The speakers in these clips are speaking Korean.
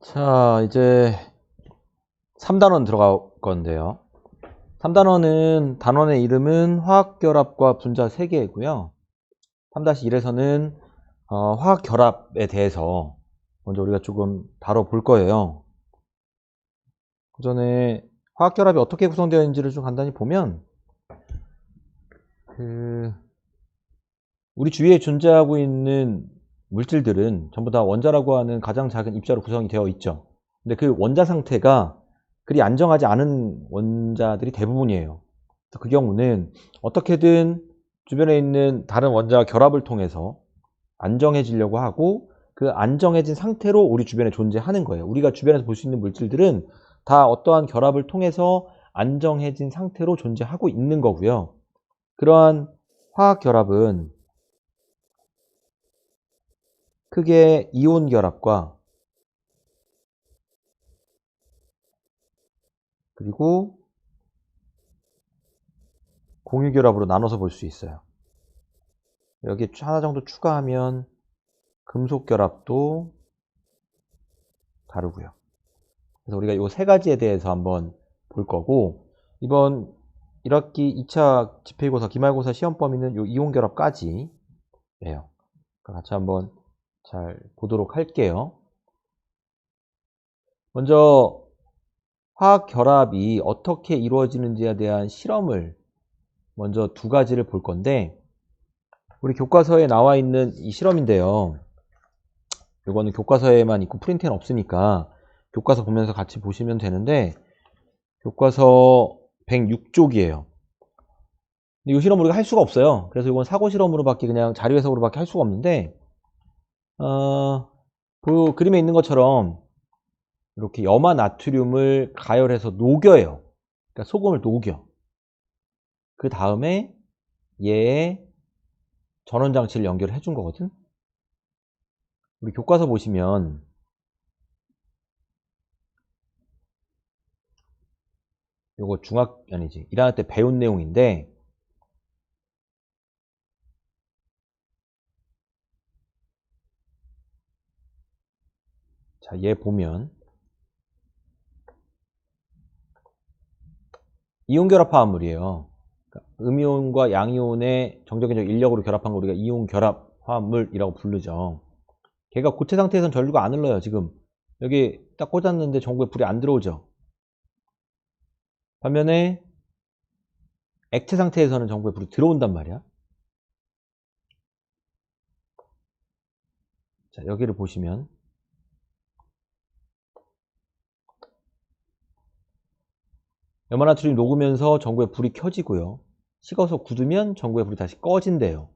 자, 이제 3단원 들어갈 건데요. 3단원은 단원의 이름은 화학결합과 분자 3개이고요. 3-1에서는 화학결합에 대해서 먼저 우리가 조금 다뤄볼 거예요. 그 전에 화학결합이 어떻게 구성되어 있는지를 좀 간단히 보면 우리 주위에 존재하고 있는 물질들은 전부 다 원자라고 하는 가장 작은 입자로 구성이 되어 있죠. 근데 그 원자 상태가 그리 안정하지 않은 원자들이 대부분이에요. 그 경우는 어떻게든 주변에 있는 다른 원자와 결합을 통해서 안정해지려고 하고 그 안정해진 상태로 우리 주변에 존재하는 거예요. 우리가 주변에서 볼 수 있는 물질들은 다 어떠한 결합을 통해서 안정해진 상태로 존재하고 있는 거고요. 그러한 화학 결합은 크게 이온 결합과 그리고 공유 결합으로 나눠서 볼 수 있어요. 여기 하나 정도 추가하면 금속 결합도 다르고요. 그래서 우리가 이 세 가지에 대해서 한번 볼 거고, 이번 1학기 2차 집필고사, 기말고사 시험 범위는 이 이온 결합까지예요. 같이 한번 잘 보도록 할게요. 먼저 화학 결합이 어떻게 이루어지는지에 대한 실험을 먼저 두 가지를 볼 건데, 우리 교과서에 나와 있는 이 실험인데요. 이거는 교과서에만 있고 프린트는 없으니까 교과서 보면서 같이 보시면 되는데, 교과서 106쪽이에요. 근데 이 실험 우리가 할 수가 없어요. 그래서 이건 사고 실험으로밖에, 그냥 자료 해석으로밖에 할 수가 없는데, 그 그림에 있는 것처럼 이렇게 염화 나트륨을 가열해서 녹여요. 그러니까 소금을 녹여. 그 다음에 얘에 전원 장치를 연결해 준 거거든. 우리 교과서 보시면 요거 1학년 때 배운 내용인데, 자, 얘 보면 이온 결합 화합물이에요. 그러니까 음이온과 양이온의 정적인적 인력으로 결합한 거 우리가 이온 결합 화합물이라고 부르죠. 걔가 고체 상태에서는 전류가 안 흘러요. 지금 여기 딱 꽂았는데 전구에 불이 안 들어오죠. 반면에 액체 상태에서는 전구에 불이 들어온단 말이야. 자, 여기를 보시면 염화나트륨이 녹으면서 전구에 불이 켜지고요. 식어서 굳으면 전구에 불이 다시 꺼진대요.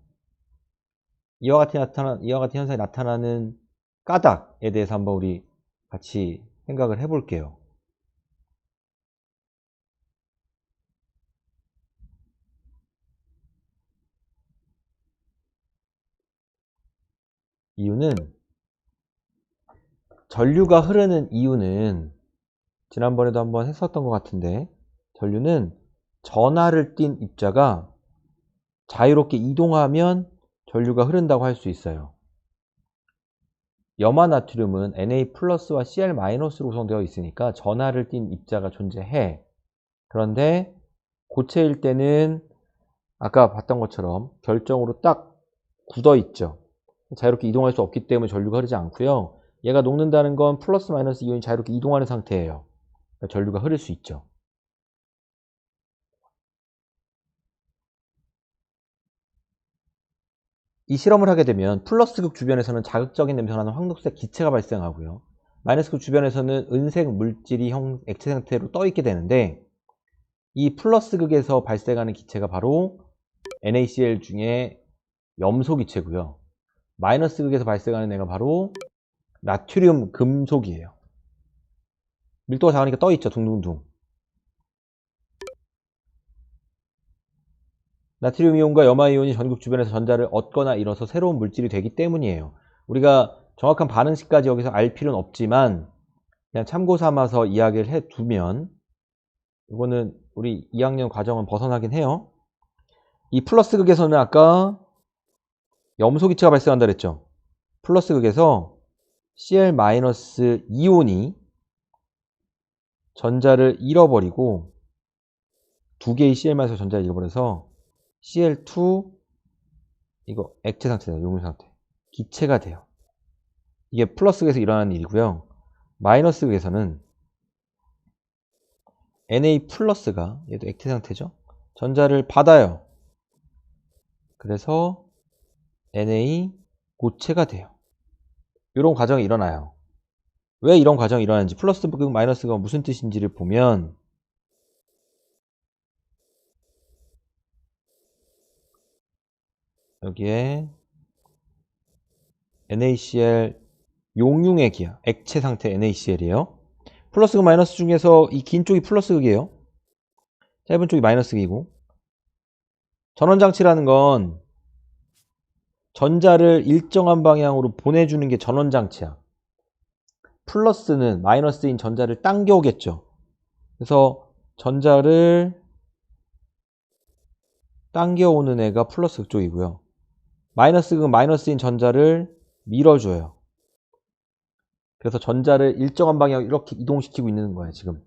이와 같은 현상이 나타나는 까닭에 대해서 한번 우리 같이 생각을 해볼게요. 이유는, 전류가 흐르는 이유는 지난번에도 한번 했었던 것 같은데, 전류는 전하를 띤 입자가 자유롭게 이동하면 전류가 흐른다고 할 수 있어요. 염화나트륨은 Na+와 Cl-로 구성되어 있으니까 전하를 띤 입자가 존재해. 그런데 고체일 때는 아까 봤던 것처럼 결정으로 딱 굳어 있죠. 자유롭게 이동할 수 없기 때문에 전류가 흐르지 않고요. 얘가 녹는다는 건 플러스 마이너스 이온이 자유롭게 이동하는 상태예요. 그러니까 전류가 흐를 수 있죠. 이 실험을 하게 되면 플러스극 주변에서는 자극적인 냄새가 나는 황록색 기체가 발생하고요. 마이너스극 주변에서는 은색 물질이 액체 상태로 떠 있게 되는데, 이 플러스극에서 발생하는 기체가 바로 NaCl 중에 염소 기체고요. 마이너스극에서 발생하는 애가 바로 나트륨 금속이에요. 밀도가 작으니까 떠 있죠. 둥둥둥. 나트륨 이온과 염화 이온이 전극 주변에서 전자를 얻거나 잃어서 새로운 물질이 되기 때문이에요. 우리가 정확한 반응식까지 여기서 알 필요는 없지만 그냥 참고 삼아서 이야기를 해두면, 이거는 우리 2학년 과정은 벗어나긴 해요. 이 플러스 극에서는 아까 염소 기체가 발생한다 그랬죠. 플러스 극에서 Cl-이온이 전자를 잃어버리고 두 개의 Cl- 전자를 잃어버려서 Cl2 이거 액체 상태다. 용융 상태. 기체가 돼요. 이게 플러스 극에서 일어나는 일이고요. 마이너스 극에서는 Na 플러스가 얘도 액체 상태죠. 전자를 받아요. 그래서 Na 고체가 돼요. 이런 과정이 일어나요. 왜 이런 과정이 일어나는지 플러스 극 마이너스 극은 무슨 뜻인지를 보면 여기에 NaCl 용융액이야. 액체 상태 NaCl이에요. 플러스 극 마이너스 중에서 이 긴 쪽이 플러스 극이에요. 짧은 쪽이 마이너스 극이고 전원장치라는 건 전자를 일정한 방향으로 보내주는 게 전원장치야. 플러스는 마이너스인 전자를 당겨오겠죠. 그래서 전자를 당겨오는 애가 플러스 극 쪽이고요. 마이너스 극은 마이너스인 전자를 밀어줘요. 그래서 전자를 일정한 방향으로 이렇게 이동시키고 있는 거예요, 지금.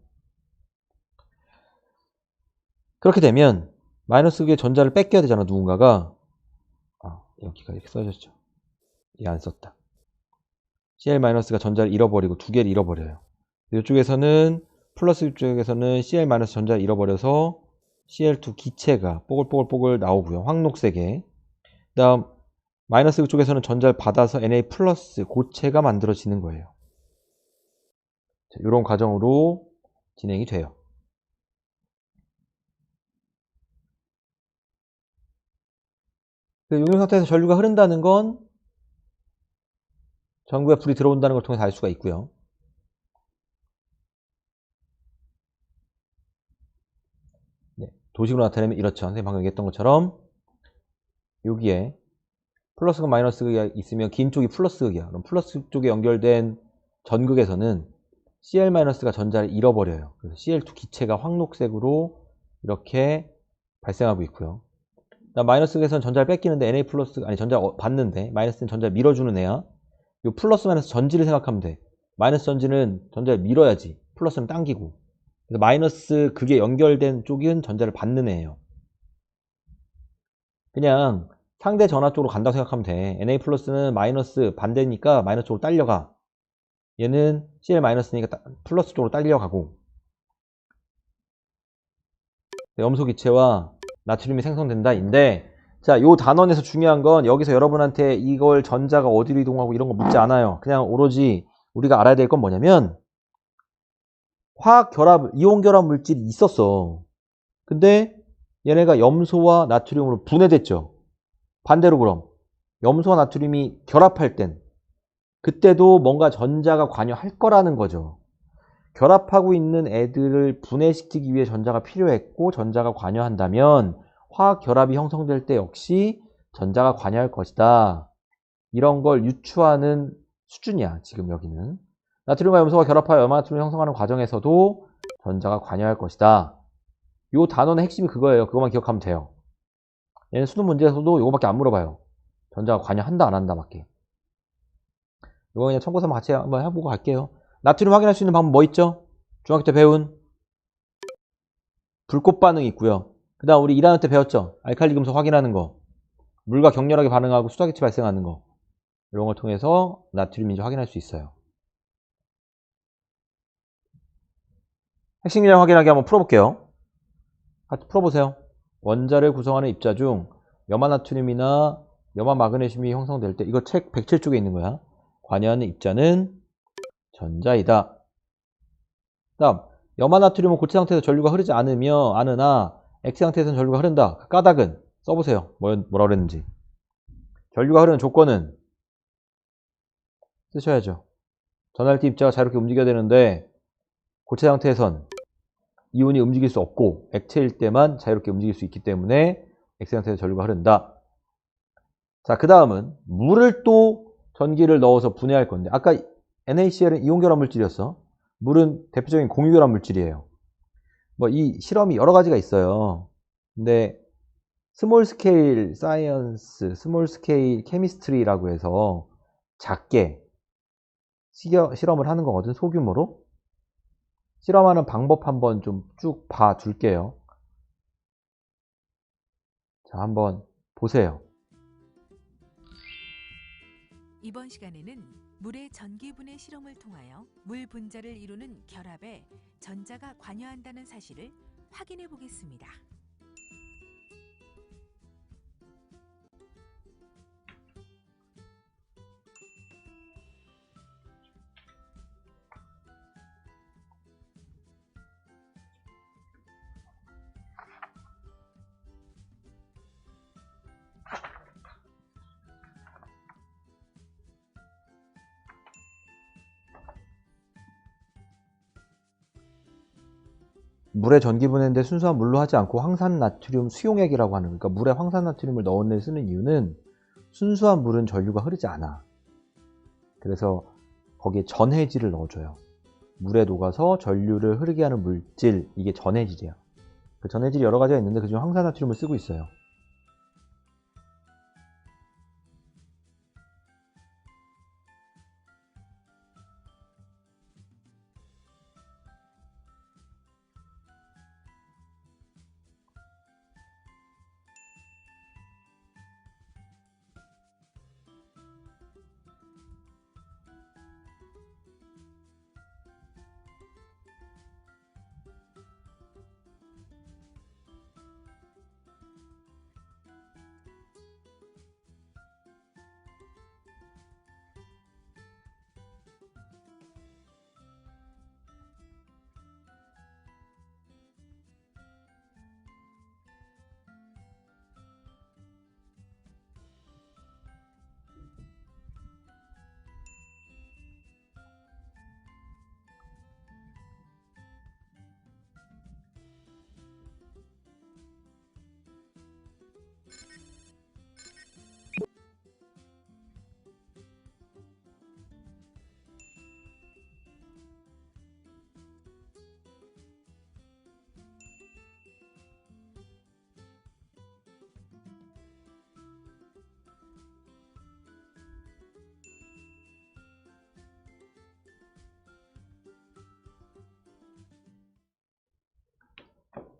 그렇게 되면 마이너스 극의 전자를 뺏겨야 되잖아, 누군가가. 여기가 이렇게 써졌죠. 이게 안 썼다. Cl-가 전자를 잃어버리고 두 개를 잃어버려요. 이쪽에서는 플러스 쪽에서는 Cl- 전자를 잃어버려서 Cl2 기체가 뽀글뽀글뽀글 나오고요. 황록색에. 그 다음 마이너스 쪽에서는 전자를 받아서 Na 플러스 고체가 만들어지는 거예요. 이런 과정으로 진행이 돼요. 용융 상태에서 전류가 흐른다는 건 전구에 불이 들어온다는 걸 통해서 알 수가 있고요. 네, 도식으로 나타내면 이렇죠. 선생님 방금 얘기했던 것처럼 여기에 플러스극 마이너스극이 있으면 긴 쪽이 플러스극이야. 그럼 플러스 쪽에 연결된 전극에서는 Cl-가 전자를 잃어버려요. 그래서 Cl2 기체가 황록색으로 이렇게 발생하고 있고요. 마이너스극에서는 전자를 뺏기는데 Na 플러스 아니 전자 받는데 마이너스는 전자를 밀어주는 애야. 이 플러스 마이너스 전지를 생각하면 돼. 마이너스 전지는 전자를 밀어야지. 플러스는 당기고. 그래서 마이너스 극에 연결된 쪽은 전자를 받는 애예요. 그냥 상대 전하 쪽으로 간다고 생각하면 돼. Na 플러스는 마이너스 반대니까 마이너스 쪽으로 딸려가. 얘는 Cl 마이너스니까 플러스 쪽으로 딸려가고. 염소 기체와 나트륨이 생성된다 인데, 자, 요 단원에서 중요한 건 여기서 여러분한테 이걸 전자가 어디로 이동하고 이런 거 묻지 않아요. 그냥 오로지 우리가 알아야 될 건 뭐냐면 화학 결합, 이온 결합 물질이 있었어. 근데 얘네가 염소와 나트륨으로 분해됐죠. 반대로 그럼 염소와 나트륨이 결합할 땐 그때도 뭔가 전자가 관여할 거라는 거죠. 결합하고 있는 애들을 분해시키기 위해 전자가 필요했고 전자가 관여한다면 화학 결합이 형성될 때 역시 전자가 관여할 것이다. 이런 걸 유추하는 수준이야. 지금 여기는. 나트륨과 염소가 결합하여 염화나트륨을 형성하는 과정에서도 전자가 관여할 것이다. 이 단원의 핵심이 그거예요. 그것만 기억하면 돼요. 얘는 수능 문제에서도 이거밖에 안 물어봐요. 전자가 관여한다 안 한다 밖에. 이거 그냥 참고서 같이 한번 해보고 갈게요. 나트륨 확인할 수 있는 방법 뭐 있죠? 중학교 때 배운 불꽃 반응이 있고요. 그 다음 우리 1학년 때 배웠죠? 알칼리 금속 확인하는 거. 물과 격렬하게 반응하고 수자기체 발생하는 거. 이런 걸 통해서 나트륨인지 확인할 수 있어요. 핵심 기량 확인하기 한번 풀어볼게요. 같이 풀어보세요. 원자를 구성하는 입자 중 염화나트륨이나 염화마그네슘이 형성될 때 이거 책 107쪽에 있는 거야. 관여하는 입자는 전자이다. 다음 염화나트륨은 고체 상태에서 전류가 흐르지 않으나 액체 상태에서는 전류가 흐른다. 그 까닭은 써보세요. 뭐라 그랬는지. 전류가 흐르는 조건은 쓰셔야죠. 전할때 입자가 자유롭게 움직여야 되는데 고체 상태에선 이온이 움직일 수 없고 액체일 때만 자유롭게 움직일 수 있기 때문에 액체 상태에서 전류가 흐른다. 자, 그 다음은 물을 또 전기를 넣어서 분해할 건데 아까 NaCl은 이온 결합 물질이었어. 물은 대표적인 공유 결합 물질이에요. 뭐 이 실험이 여러 가지가 있어요. 근데 스몰 스케일 사이언스, 스몰 스케일 케미스트리라고 해서 작게 실험을 하는 거거든, 소규모로. 실험하는 방법 한번 좀 쭉 봐둘게요. 자, 한번 보세요. 이번 시간에는 물의 전기분해 실험을 통하여 물 분자를 이루는 결합에 전자가 관여한다는 사실을 확인해 보겠습니다. 물의 전기분해인데 순수한 물로 하지 않고 황산나트륨 수용액이라고 하는, 그러니까 물에 황산나트륨을 넣어내 쓰는 이유는 순수한 물은 전류가 흐르지 않아. 그래서 거기에 전해질을 넣어줘요. 물에 녹아서 전류를 흐르게 하는 물질, 이게 전해질이야. 그 전해질이 여러 가지가 있는데 그중 황산나트륨을 쓰고 있어요.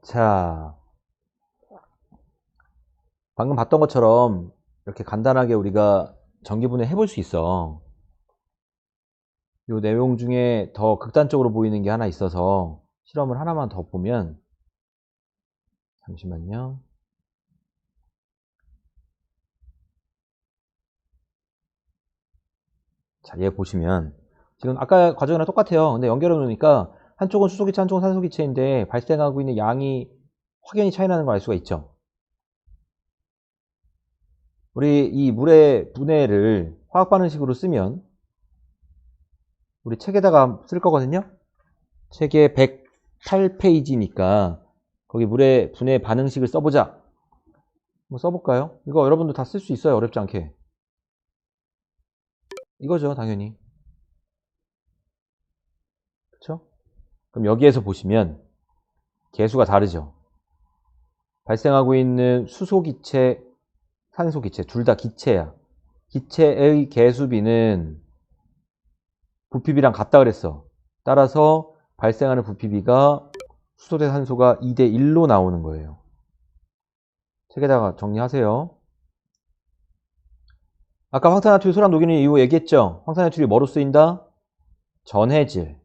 자, 방금 봤던 것처럼 이렇게 간단하게 우리가 전기분해 해볼 수 있어. 이 내용 중에 더 극단적으로 보이는 게 하나 있어서 실험을 하나만 더 보면, 잠시만요. 자, 얘 보시면 지금 아까 과정이랑 똑같아요. 근데 연결해 놓으니까 한쪽은 수소기체, 한쪽은 산소기체인데 발생하고 있는 양이 확연히 차이 나는 걸 알 수가 있죠. 우리 이 물의 분해를 화학 반응식으로 쓰면 우리 책에다가 쓸 거거든요. 책에 108페이지니까 거기 물의 분해 반응식을 써보자. 뭐 써볼까요? 이거 여러분도 다 쓸 수 있어요. 어렵지 않게. 이거죠, 당연히. 그쵸? 그럼 여기에서 보시면 개수가 다르죠. 발생하고 있는 수소기체, 산소기체 둘 다 기체야. 기체의 개수비는 부피비랑 같다 그랬어. 따라서 발생하는 부피비가 수소 대 산소가 2대 1로 나오는 거예요. 책에다가 정리하세요. 아까 황산화투 소량 녹이는 이유 얘기했죠? 황산화투이 뭐로 쓰인다? 전해질.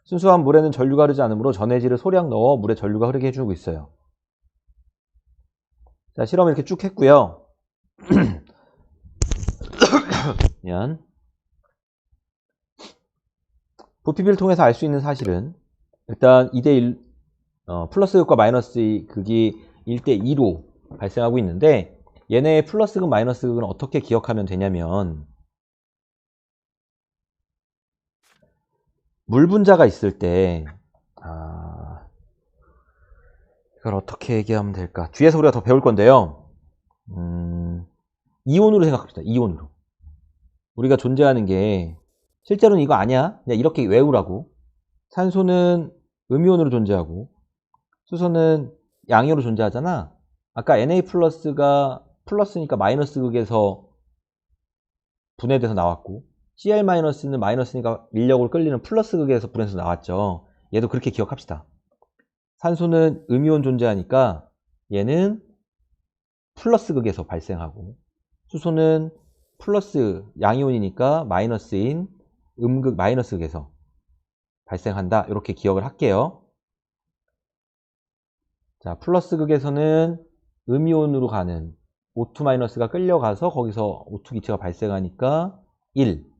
순수한 물에는 전류가 흐르지 않으므로 전해질을 소량 넣어 물에 전류가 흐르게 해주고 있어요. 자, 실험 이렇게 쭉 했고요. 부피비를 통해서 알 수 있는 사실은 일단 2대1 플러스 극과 마이너스 극이 1대2로 발생하고 있는데, 얘네의 플러스 극 마이너스 극은 어떻게 기억하면 되냐면, 물 분자가 있을 때 이걸 어떻게 얘기하면 될까? 뒤에서 우리가 더 배울 건데요. 이온으로 생각합시다. 이온으로. 우리가 존재하는 게 실제로는 이거 아니야. 그냥 이렇게 외우라고. 산소는 음이온으로 존재하고 수소는 양이온으로 존재하잖아. 아까 Na 플러스가 플러스니까 마이너스 극에서 분해돼서 나왔고, Cl-는 마이너스니까 밀력으로 끌리는 플러스 극에서 불에서 나왔죠. 얘도 그렇게 기억합시다. 산소는 음이온 존재하니까 얘는 플러스 극에서 발생하고, 수소는 플러스 양이온이니까 마이너스인 음극 마이너스 극에서 발생한다. 이렇게 기억을 할게요. 자, 플러스 극에서는 음이온으로 가는 O2-가 끌려가서 거기서 O2 기체가 발생하니까 1.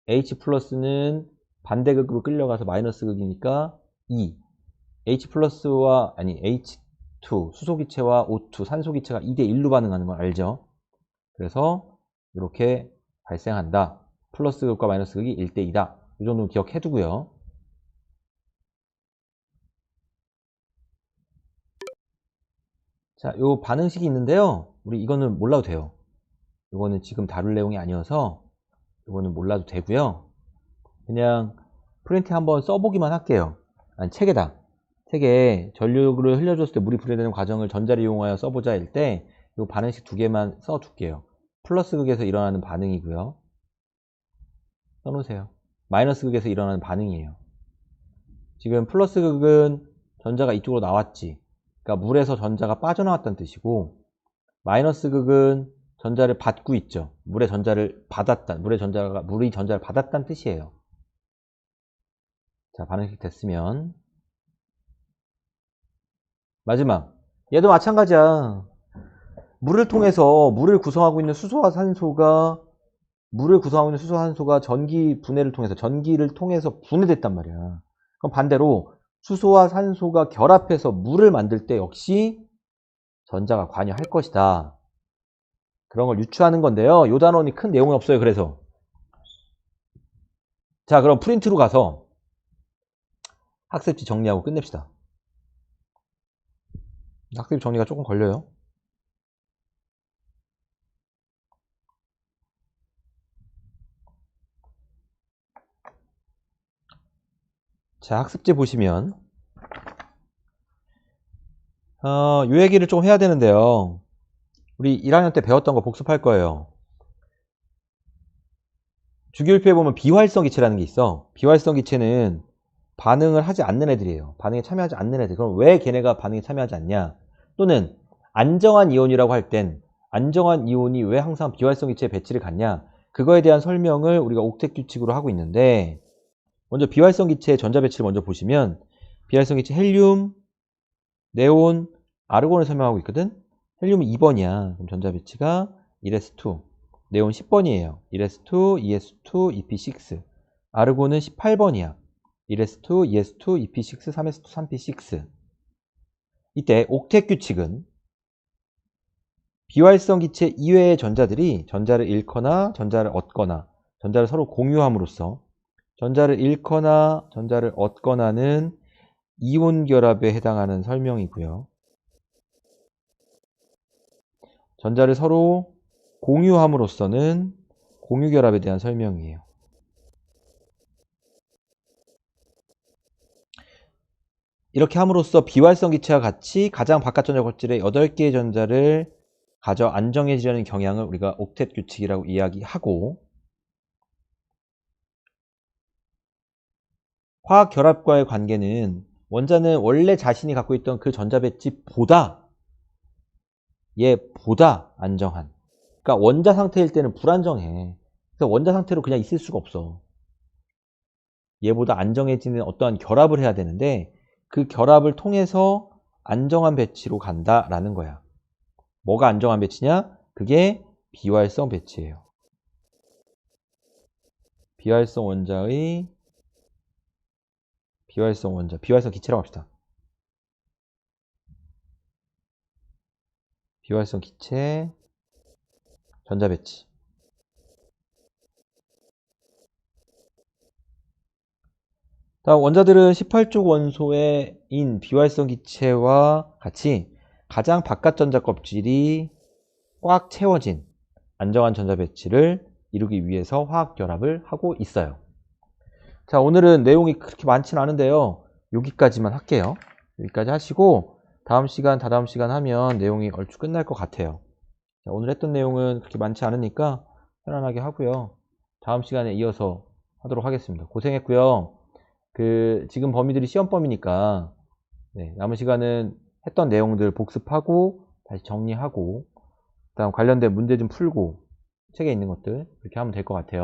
H 플러스는 반대극으로 끌려가서 마이너스 극이니까 2. H 플러스와 H2 수소 기체와 O2 산소 기체가 2대 1로 반응하는 걸 알죠? 그래서 이렇게 발생한다. 플러스 극과 마이너스 극이 1대 2다. 이 정도는 기억해 두고요. 자, 요 반응식이 있는데요. 우리 이거는 몰라도 돼요. 이거는 지금 다룰 내용이 아니어서 이거는 몰라도 되고요. 그냥 프린트 한번 써보기만 할게요. 아니, 책에다. 책에 전류를 흘려줬을 때 물이 분해되는 과정을 전자를 이용하여 써보자 할 때 이 반응식 두 개만 써둘게요. 플러스 극에서 일어나는 반응이고요. 써놓으세요. 마이너스 극에서 일어나는 반응이에요. 지금 플러스 극은 전자가 이쪽으로 나왔지. 그러니까 물에서 전자가 빠져나왔다는 뜻이고, 마이너스 극은 전자를 받고 있죠. 물이 전자를 받았다는 뜻이에요. 자, 반응식 됐으면 마지막, 얘도 마찬가지야. 물을 통해서 물을 구성하고 있는 수소와 산소가 전기 분해를 통해서 전기를 통해서 분해됐단 말이야. 그럼 반대로 수소와 산소가 결합해서 물을 만들 때 역시 전자가 관여할 것이다. 그런 걸 유추하는 건데요. 이 단원이 큰 내용은 없어요. 그래서 자, 그럼 프린트로 가서 학습지 정리하고 끝냅시다. 학습지 정리가 조금 걸려요. 자, 학습지 보시면 요 얘기를 좀 해야 되는데요. 우리 1학년 때 배웠던 거 복습할 거예요. 주기율표에 보면 비활성 기체라는 게 있어. 비활성 기체는 반응을 하지 않는 애들이에요. 반응에 참여하지 않는 애들. 그럼 왜 걔네가 반응에 참여하지 않냐? 또는 안정한 이온이라고 할 땐 안정한 이온이 왜 항상 비활성 기체에 배치를 갖냐? 그거에 대한 설명을 우리가 옥텟 규칙으로 하고 있는데, 먼저 비활성 기체의 전자 배치를 먼저 보시면 비활성 기체 헬륨, 네온, 아르곤을 설명하고 있거든. 헬륨은 2번이야. 그럼 전자 배치가 1s2, 네온 10번이에요. 1s2, 2s2, EP6. 아르곤은 18번이야. 1s2, 2s2, EP6, 3s2, 3p6. 이때 옥텟 규칙은 비활성 기체 이외의 전자들이 전자를 잃거나 전자를 얻거나 전자를 서로 공유함으로써 전자를 잃거나 전자를 얻거나는 이온 결합에 해당하는 설명이고요. 전자를 서로 공유함으로써는 공유 결합에 대한 설명이에요. 이렇게 함으로써 비활성 기체와 같이 가장 바깥 전자 껍질에 8개의 전자를 가져 안정해지려는 경향을 우리가 옥텟 규칙이라고 이야기하고, 화학 결합과의 관계는 원자는 원래 자신이 갖고 있던 그 전자 배치보다 얘보다 안정한, 그러니까 원자 상태일 때는 불안정해. 그래서 원자 상태로 그냥 있을 수가 없어. 얘보다 안정해지는 어떠한 결합을 해야 되는데 그 결합을 통해서 안정한 배치로 간다라는 거야. 뭐가 안정한 배치냐? 그게 비활성 배치예요. 비활성 기체라고 합시다. 비활성 기체 전자 배치. 다음 원자들은 18족 원소인 비활성 기체와 같이 가장 바깥 전자 껍질이 꽉 채워진 안정한 전자 배치를 이루기 위해서 화학 결합을 하고 있어요. 자, 오늘은 내용이 그렇게 많지는 않은데요. 여기까지만 할게요. 여기까지 하시고 다음 시간, 다다음 시간 하면 내용이 얼추 끝날 것 같아요. 자, 오늘 했던 내용은 그렇게 많지 않으니까 편안하게 하고요. 다음 시간에 이어서 하도록 하겠습니다. 고생했고요. 지금 범위들이 시험 범위니까 네, 남은 시간은 했던 내용들 복습하고 다시 정리하고 그다음 관련된 문제 좀 풀고 책에 있는 것들 그렇게 하면 될 것 같아요.